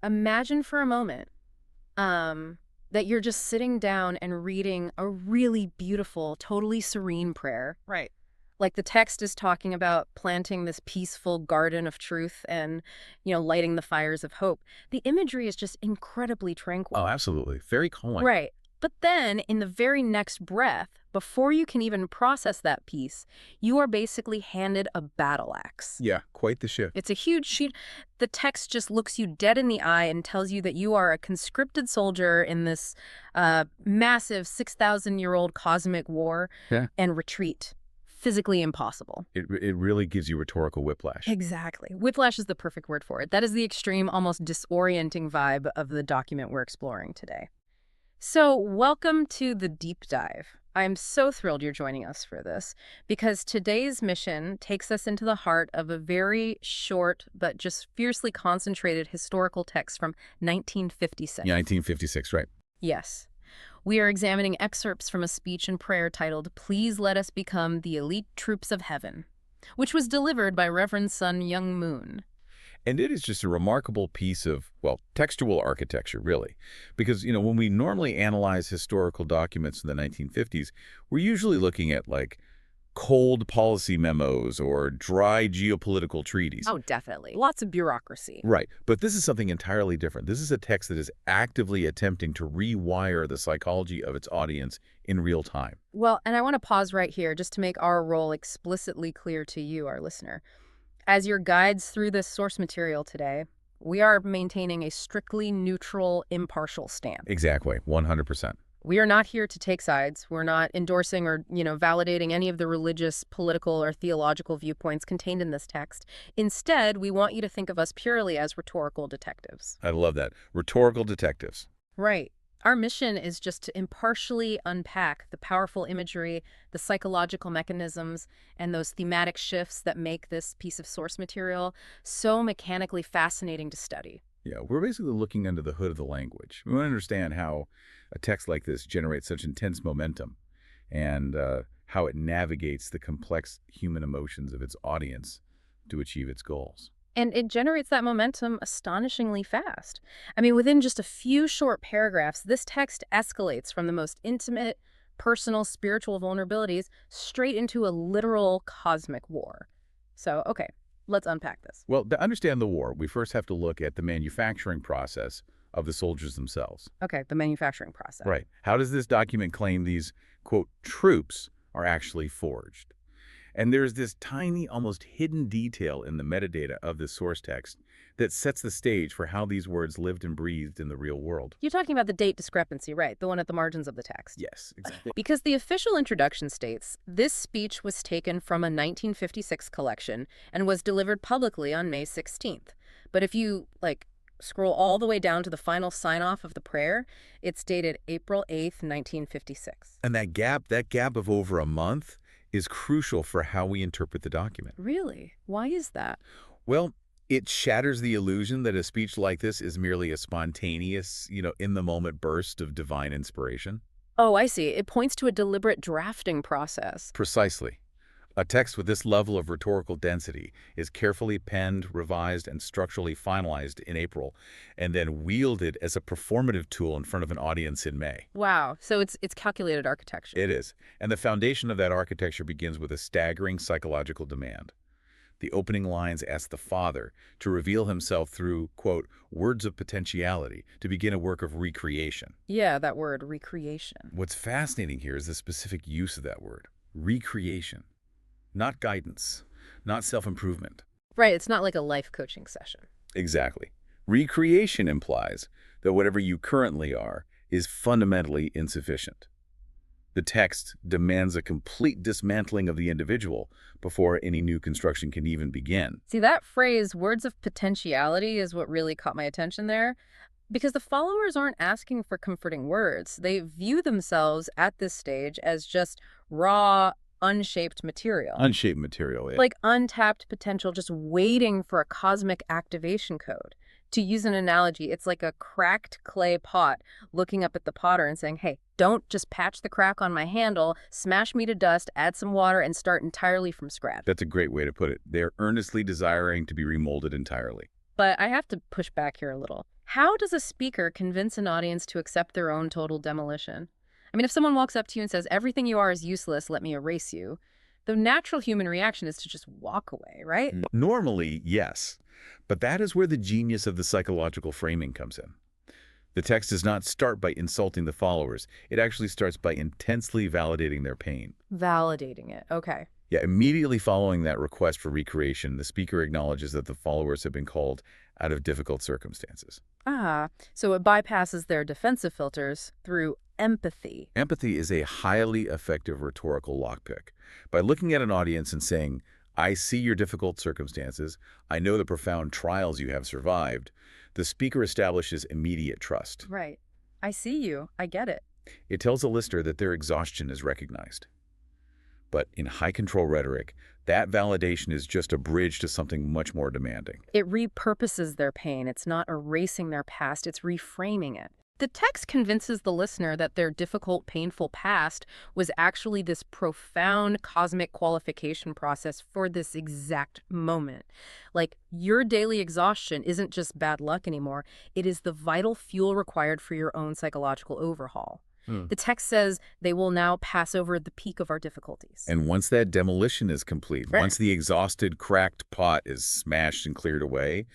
Imagine for a moment that you're just sitting down and reading a really beautiful, totally serene prayer. Right. Like the text is talking about planting this peaceful garden of truth and, lighting the fires of hope. The imagery is just incredibly Oh, tranquil. absolutely. Very calming. Right. But then in the very next breath, before you can even process that piece, you are basically handed a battle axe. Yeah, quite the shift. It's a huge sheet. The text just looks you dead in the eye and tells you that you are a conscripted soldier in this massive 6,000-year-old cosmic war, Yeah. and retreat. Physically impossible. It really gives you rhetorical whiplash. Exactly. Whiplash is the perfect word for it. That is the extreme, almost disorienting vibe of the document we're exploring today. So, welcome to The Deep Dive. I'm so thrilled you're joining us for this, because today's mission takes us into the heart of a very short but just fiercely concentrated historical text from 1956. Yeah, 1956, right. Yes. We are examining excerpts from a speech and prayer titled, "Please Let Us Become the Elite Troops of Heaven," which was delivered by Reverend Sun Myung Moon. And it is just a remarkable piece of, well, textual architecture, really. Because, when we normally analyze historical documents in the 1950s, we're usually looking at, cold policy memos or dry geopolitical treaties. Oh, definitely. Lots of bureaucracy. Right. But this is something entirely different. This is a text that is actively attempting to rewire the psychology of its audience in real time. Well, and I want to pause right here just to make our role explicitly clear to you, our listener. As your guides through this source material today, we are maintaining a strictly neutral, impartial stance. Exactly. 100%. We are not here to take sides. We're not endorsing or, validating any of the religious, political, or theological viewpoints contained in this text. Instead, we want you to think of us purely as rhetorical detectives. I love that. Rhetorical detectives. Right. Our mission is just to impartially unpack the powerful imagery, the psychological mechanisms, and those thematic shifts that make this piece of source material so mechanically fascinating to study. Yeah, we're basically looking under the hood of the language. We want to understand how a text like this generates such intense momentum and how it navigates the complex human emotions of its audience to achieve its goals. And it generates that momentum astonishingly fast. I mean, within just a few short paragraphs, this text escalates from the most intimate, personal, spiritual vulnerabilities straight into a literal cosmic war. So, okay, let's unpack this. Well, to understand the war, we first have to look at the manufacturing process of the soldiers themselves. Okay, the manufacturing process. Right. How does this document claim these, quote, troops are actually forged? And there's this tiny, almost hidden detail in the metadata of this source text that sets the stage for how these words lived and breathed in the real world. You're talking about the date discrepancy, right? The one at the margins of the text. Yes, exactly. Because the official introduction states, this speech was taken from a 1956 collection and was delivered publicly on May 16th. But if you, scroll all the way down to the final sign-off of the prayer, it's dated April 8th, 1956. And that gap of over a month is crucial for how we interpret the document. Really? Why is that? Well, it shatters the illusion that a speech like this is merely a spontaneous, in-the-moment burst of divine inspiration. Oh, I see. It points to a deliberate drafting process. Precisely. A text with this level of rhetorical density is carefully penned, revised, and structurally finalized in April, and then wielded as a performative tool in front of an audience in May. Wow. So it's calculated architecture. It is. And the foundation of that architecture begins with a staggering psychological demand. The opening lines ask the Father to reveal himself through, quote, words of potentiality, to begin a work of recreation. Yeah, that word, recreation. What's fascinating here is the specific use of that word, recreation. Not guidance, not self-improvement. Right, it's not like a life coaching session. Exactly. Recreation implies that whatever you currently are is fundamentally insufficient. The text demands a complete dismantling of the individual before any new construction can even begin. See, that phrase, words of potentiality, is what really caught my attention there. Because the followers aren't asking for comforting words. They view themselves at this stage as just raw, unshaped material. Unshaped material, yeah. Like untapped potential just waiting for a cosmic activation code. To use an analogy, it's like a cracked clay pot looking up at the potter and saying, hey, don't just patch the crack on my handle, smash me to dust, add some water, and start entirely from scratch. That's a great way to put it. They're earnestly desiring to be remolded entirely. But I have to push back here a little. How does a speaker convince an audience to accept their own total demolition? I mean, if someone walks up to you and says, everything you are is useless, let me erase you, the natural human reaction is to just walk away, right? Normally, yes. But that is where the genius of the psychological framing comes in. The text does not start by insulting the followers. It actually starts by intensely validating their pain. Validating it. Okay. Yeah, immediately following that request for recreation, the speaker acknowledges that the followers have been called out of difficult circumstances. Ah, so it bypasses their defensive filters through empathy. Empathy is a highly effective rhetorical lockpick. By looking at an audience and saying, I see your difficult circumstances, I know the profound trials you have survived, the speaker establishes immediate trust. Right. I see you. I get it. It tells the listener that their exhaustion is recognized. But in high-control rhetoric, that validation is just a bridge to something much more demanding. It repurposes their pain. It's not erasing their past, it's reframing it. The text convinces the listener that their difficult, painful past was actually this profound cosmic qualification process for this exact moment. Like, your daily exhaustion isn't just bad luck anymore. It is the vital fuel required for your own psychological overhaul. The text says they will now pass over the peak of our difficulties. And once that demolition is complete, Right. once the exhausted, cracked pot is smashed and cleared away,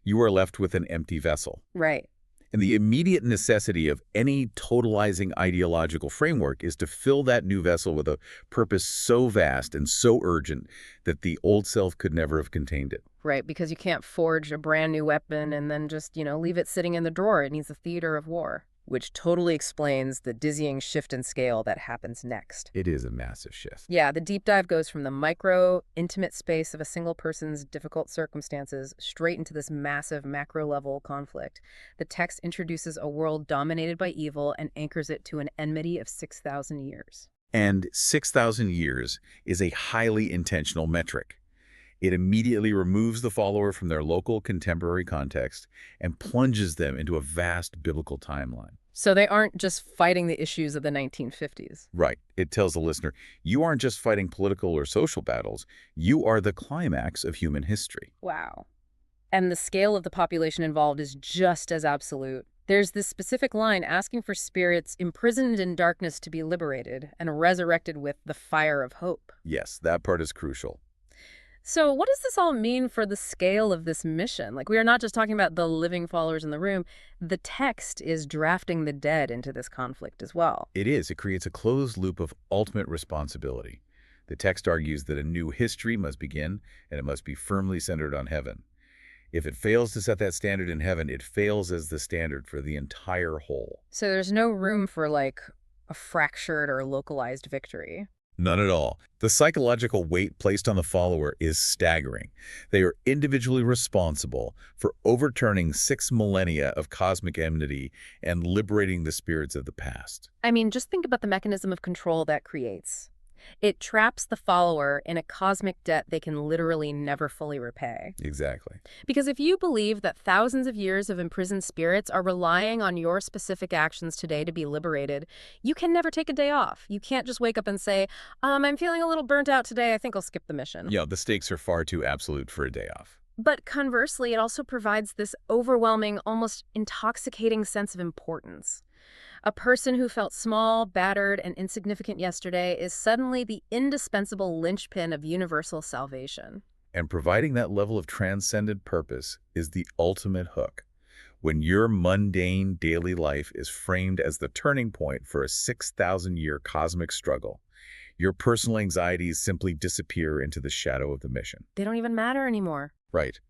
you are left with an empty vessel. Right. And the immediate necessity of any totalizing ideological framework is to fill that new vessel with a purpose so vast and so urgent that the old self could never have contained it. Right, because you can't forge a brand new weapon and then just, leave it sitting in the drawer. It needs a theater of war. Which totally explains the dizzying shift in scale that happens next. It is a massive shift. Yeah, the deep dive goes from the micro, intimate space of a single person's difficult circumstances straight into this massive macro-level conflict. The text introduces a world dominated by evil and anchors it to an enmity of 6,000 years. And 6,000 years is a highly intentional metric. It immediately removes the follower from their local contemporary context and plunges them into a vast biblical timeline. So they aren't just fighting the issues of the 1950s. Right. It tells the listener, you aren't just fighting political or social battles, you are the climax of human history. Wow. And the scale of the population involved is just as absolute. There's this specific line asking for spirits imprisoned in darkness to be liberated and resurrected with the fire of hope. Yes, that part is crucial. So what does this all mean for the scale of this mission? Like, we are not just talking about the living followers in the room. The text is drafting the dead into this conflict as well. It is. It creates a closed loop of ultimate responsibility. The text argues that a new history must begin, and it must be firmly centered on heaven. If it fails to set that standard in heaven, it fails as the standard for the entire whole. So there's no room for, like, a fractured or localized victory. None at all. The psychological weight placed on the follower is staggering. They are individually responsible for overturning 6 millennia of cosmic enmity and liberating the spirits of the past. I mean, just think about the mechanism of control that creates. It traps the follower in a cosmic debt they can literally never fully repay. Exactly. Because if you believe that thousands of years of imprisoned spirits are relying on your specific actions today to be liberated, you can never take a day off. You can't just wake up and say, I'm feeling a little burnt out today, I think I'll skip the mission. Yeah, the stakes are far too absolute for a day off. But conversely, it also provides this overwhelming, almost intoxicating sense of importance. A person who felt small, battered, and insignificant yesterday is suddenly the indispensable linchpin of universal salvation. And providing that level of transcendent purpose is the ultimate hook. When your mundane daily life is framed as the turning point for a 6,000-year cosmic struggle, your personal anxieties simply disappear into the shadow of the mission. They don't even matter anymore. Right.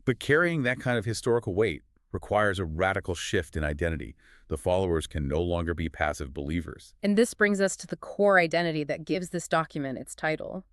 But carrying that kind of historical weight requires a radical shift in identity. The followers can no longer be passive believers. And this brings us to the core identity that gives this document its title.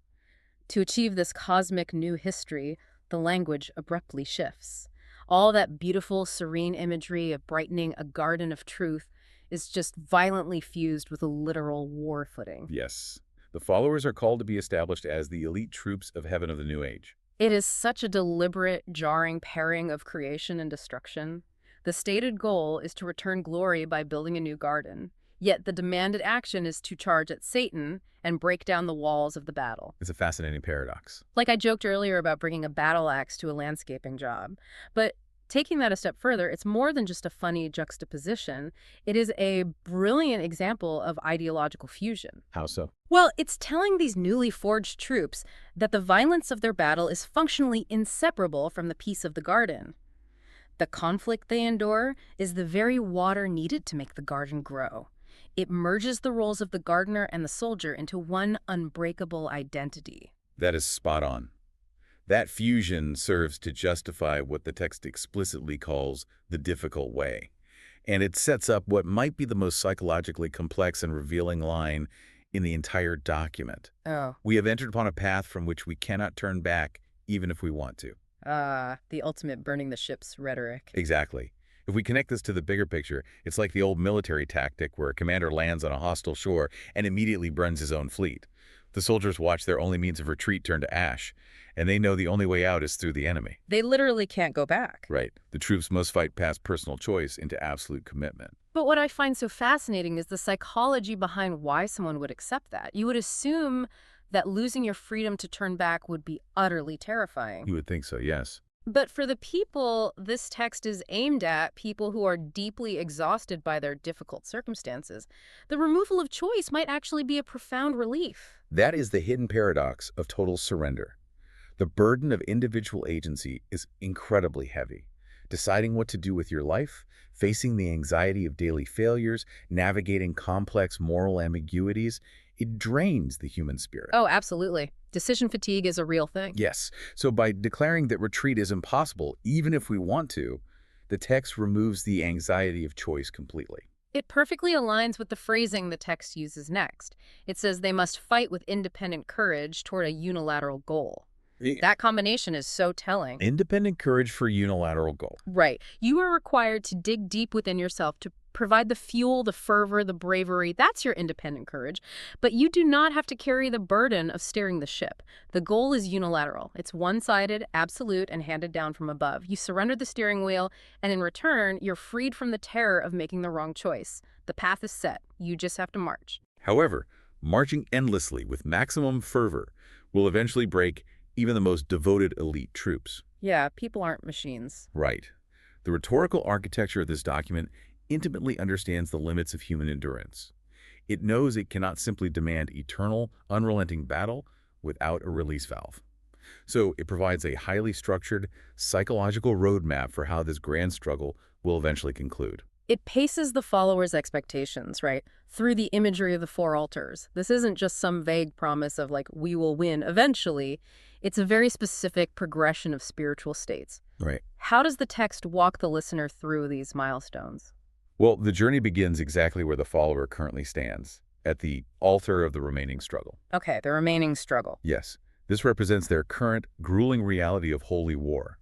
To achieve this cosmic new history, the language abruptly shifts. All that beautiful, serene imagery of brightening a garden of truth is just violently fused with a literal war footing. Yes. The followers are called to be established as the elite troops of heaven of the new age. It is such a deliberate, jarring pairing of creation and destruction. The stated goal is to return glory by building a new garden, yet the demanded action is to charge at Satan and break down the walls of the battle. It's a fascinating paradox. Like I joked earlier about bringing a battle axe to a landscaping job. But Taking that a step further, it's more than just a funny juxtaposition. It is a brilliant example of ideological fusion. How so? Well, it's telling these newly forged troops that the violence of their battle is functionally inseparable from the peace of the garden. The conflict they endure is the very water needed to make the garden grow. It merges the roles of the gardener and the soldier into one unbreakable identity. That is spot on. That fusion serves to justify what the text explicitly calls the difficult way. And it sets up what might be the most psychologically complex and revealing line in the entire document. Oh. We have entered upon a path from which we cannot turn back, even if we want to. The ultimate burning the ships rhetoric. Exactly. If we connect this to the bigger picture, it's like the old military tactic where a commander lands on a hostile shore and immediately burns his own fleet. The soldiers watch their only means of retreat turn to ash, and they know the only way out is through the enemy. They literally can't go back. Right. The troops must fight past personal choice into absolute commitment. But what I find so fascinating is the psychology behind why someone would accept that. You would assume that losing your freedom to turn back would be utterly terrifying. You would think so, yes. But for the people this text is aimed at, people who are deeply exhausted by their difficult circumstances, the removal of choice might actually be a profound relief. That is the hidden paradox of total surrender. The burden of individual agency is incredibly heavy. Deciding what to do with your life, facing the anxiety of daily failures, navigating complex moral ambiguities, it drains the human spirit. Oh, absolutely. Decision fatigue is a real thing. Yes. So by declaring that retreat is impossible, even if we want to, the text removes the anxiety of choice completely. It perfectly aligns with the phrasing the text uses next. It says they must fight with independent courage toward a unilateral goal. That combination is so telling. Independent courage for unilateral goal. Right. You are required to dig deep within yourself to provide the fuel, the fervor, the bravery. That's your independent courage. But you do not have to carry the burden of steering the ship. The goal is unilateral. It's one-sided, absolute, and handed down from above. You surrender the steering wheel, and in return, you're freed from the terror of making the wrong choice. The path is set. You just have to march. However, marching endlessly with maximum fervor will eventually break even the most devoted elite troops. Yeah, people aren't machines. Right. The rhetorical architecture of this document intimately understands the limits of human endurance. It knows it cannot simply demand eternal, unrelenting battle without a release valve. So it provides a highly structured, psychological roadmap for how this grand struggle will eventually conclude. It paces the followers' expectations, right, through the imagery of the four altars. This isn't just some vague promise of, like, we will win eventually. It's a very specific progression of spiritual states. Right. How does the text walk the listener through these milestones? Well, the journey begins exactly where the follower currently stands, at the altar of the remaining struggle. Okay, the remaining struggle. Yes, this represents their current, grueling reality of holy war.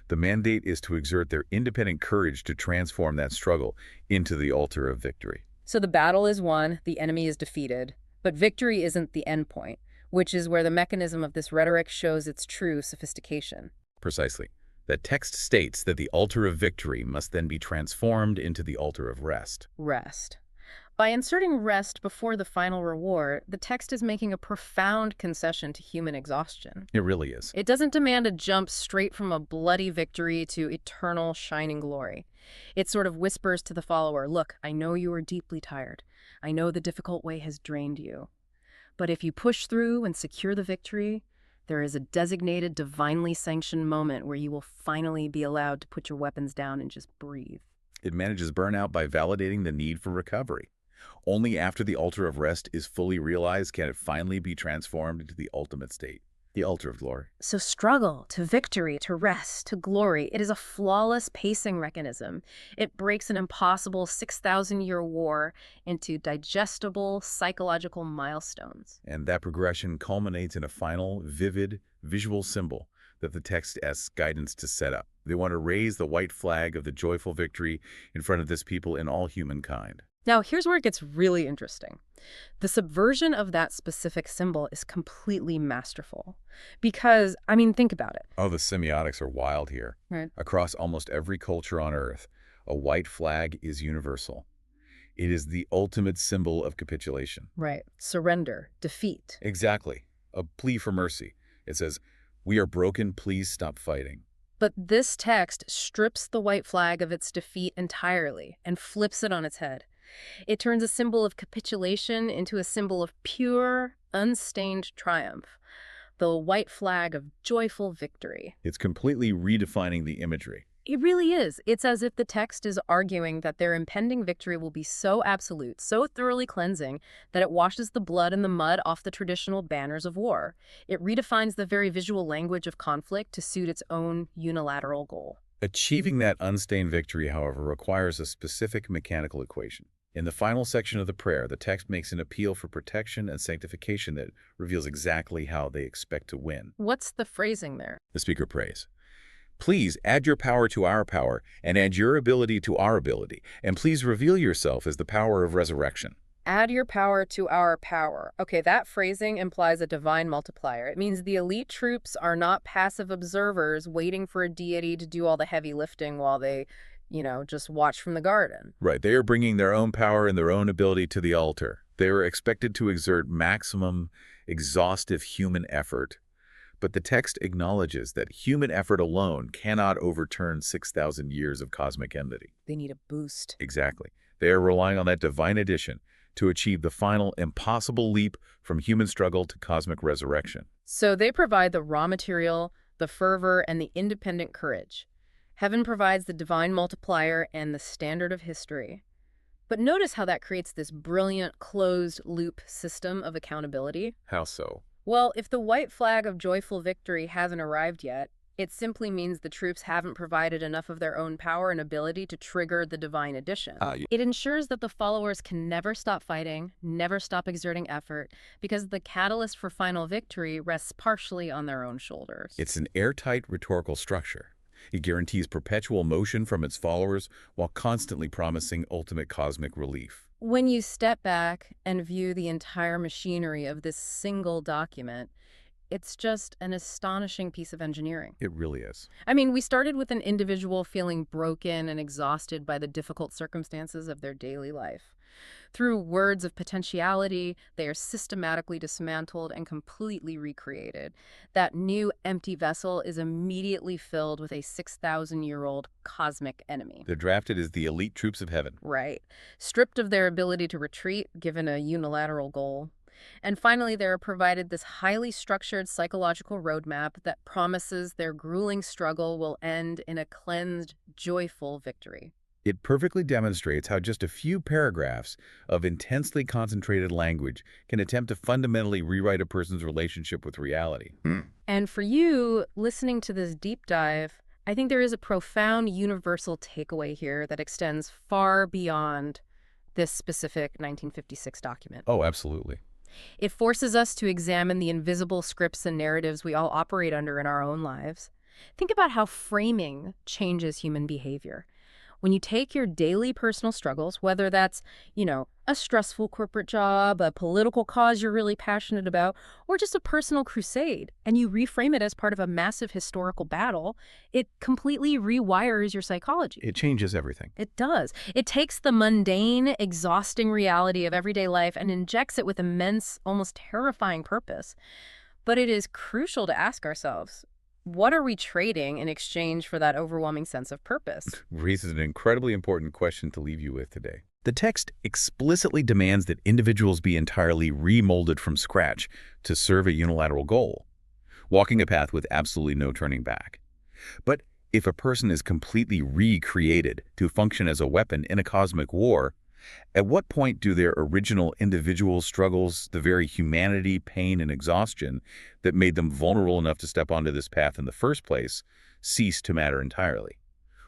The mandate is to exert their independent courage to transform that struggle into the altar of victory. So the battle is won, the enemy is defeated, but victory isn't the end point, which is where the mechanism of this rhetoric shows its true sophistication. Precisely. The text states that the altar of victory must then be transformed into the altar of rest. Rest. By inserting rest before the final reward, the text is making a profound concession to human exhaustion. It really is. It doesn't demand a jump straight from a bloody victory to eternal shining glory. It sort of whispers to the follower, look, I know you are deeply tired. I know the difficult way has drained you. But if you push through and secure the victory, there is a designated, divinely sanctioned moment where you will finally be allowed to put your weapons down and just breathe. It manages burnout by validating the need for recovery. Only after the altar of rest is fully realized can it finally be transformed into the ultimate state, the altar of glory. So struggle to victory, to rest, to glory, it is a flawless pacing mechanism. It breaks an impossible 6,000-year war into digestible psychological milestones. And that progression culminates in a final, vivid, visual symbol that the text asks guidance to set up. They want to raise the white flag of the joyful victory in front of this people and all humankind. Now, here's where it gets really interesting. The subversion of that specific symbol is completely masterful. Because, I mean, think about it. Oh, the semiotics are wild here. Right. Across almost every culture on Earth, a white flag is universal. It is the ultimate symbol of capitulation. Right. Surrender, defeat. Exactly. A plea for mercy. It says, we are broken, please stop fighting. But this text strips the white flag of its defeat entirely and flips it on its head. It turns a symbol of capitulation into a symbol of pure, unstained triumph. The white flag of joyful victory. It's completely redefining the imagery. It really is. It's as if the text is arguing that their impending victory will be so absolute, so thoroughly cleansing, that it washes the blood and the mud off the traditional banners of war. It redefines the very visual language of conflict to suit its own unilateral goal. Achieving that unstained victory, however, requires a specific mechanical equation. In the final section of the prayer, the text makes an appeal for protection and sanctification that reveals exactly how they expect to win. What's the phrasing there? The speaker prays, "Please add your power to our power, and add your ability to our ability, and please reveal yourself as the power of resurrection." Add your power to our power. Okay, that phrasing implies a divine multiplier. It means the elite troops are not passive observers waiting for a deity to do all the heavy lifting while they, just watch from the garden. Right, they are bringing their own power and their own ability to the altar. They are expected to exert maximum, exhaustive human effort. But the text acknowledges that human effort alone cannot overturn 6,000 years of cosmic enmity. They need a boost. Exactly. They are relying on that divine addition to achieve the final impossible leap from human struggle to cosmic resurrection. So they provide the raw material, the fervor, and the independent courage. Heaven provides the divine multiplier and the standard of history. But notice how that creates this brilliant closed-loop system of accountability. How so? Well, if the white flag of joyful victory hasn't arrived yet, it simply means the troops haven't provided enough of their own power and ability to trigger the divine addition. It ensures that the followers can never stop fighting, never stop exerting effort, because the catalyst for final victory rests partially on their own shoulders. It's an airtight rhetorical structure. It guarantees perpetual motion from its followers while constantly promising ultimate cosmic relief. When you step back and view the entire machinery of this single document, it's just an astonishing piece of engineering. It really is. I mean, we started with an individual feeling broken and exhausted by the difficult circumstances of their daily life. Through words of potentiality, they are systematically dismantled and completely recreated. That new empty vessel is immediately filled with a 6,000-year-old cosmic enemy. They're drafted as the elite troops of heaven. Right. Stripped of their ability to retreat, given a unilateral goal. And finally, they are provided this highly structured psychological roadmap that promises their grueling struggle will end in a cleansed, joyful victory. It perfectly demonstrates how just a few paragraphs of intensely concentrated language can attempt to fundamentally rewrite a person's relationship with reality. And for you, listening to this deep dive, I think there is a profound universal takeaway here that extends far beyond this specific 1956 document. Oh, absolutely. It forces us to examine the invisible scripts and narratives we all operate under in our own lives. Think about how framing changes human behavior. When you take your daily personal struggles, whether that's, a stressful corporate job, a political cause you're really passionate about, or just a personal crusade, and you reframe it as part of a massive historical battle, it completely rewires your psychology. It changes everything. It does. It takes the mundane, exhausting reality of everyday life and injects it with immense, almost terrifying purpose. But it is crucial to ask ourselves, what are we trading in exchange for that overwhelming sense of purpose? Raises an incredibly important question to leave you with today. The text explicitly demands that individuals be entirely remolded from scratch to serve a unilateral goal, walking a path with absolutely no turning back. But if a person is completely recreated to function as a weapon in a cosmic war, at what point do their original individual struggles, the very humanity, pain, and exhaustion that made them vulnerable enough to step onto this path in the first place, cease to matter entirely?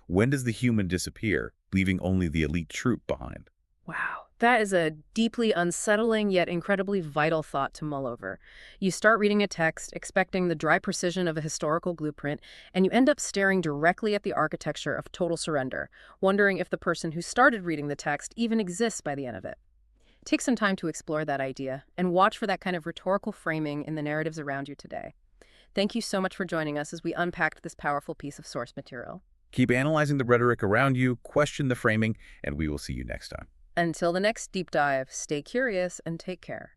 When does the human disappear, leaving only the elite troop behind? Wow, that is a deeply unsettling yet incredibly vital thought to mull over. You start reading a text expecting the dry precision of a historical blueprint, and you end up staring directly at the architecture of total surrender, wondering if the person who started reading the text even exists by the end of it. Take some time to explore that idea, and watch for that kind of rhetorical framing in the narratives around you today. Thank you so much for joining us as we unpacked this powerful piece of source material. Keep analyzing the rhetoric around you, question the framing, and we will see you next time. Until the next deep dive, stay curious and take care.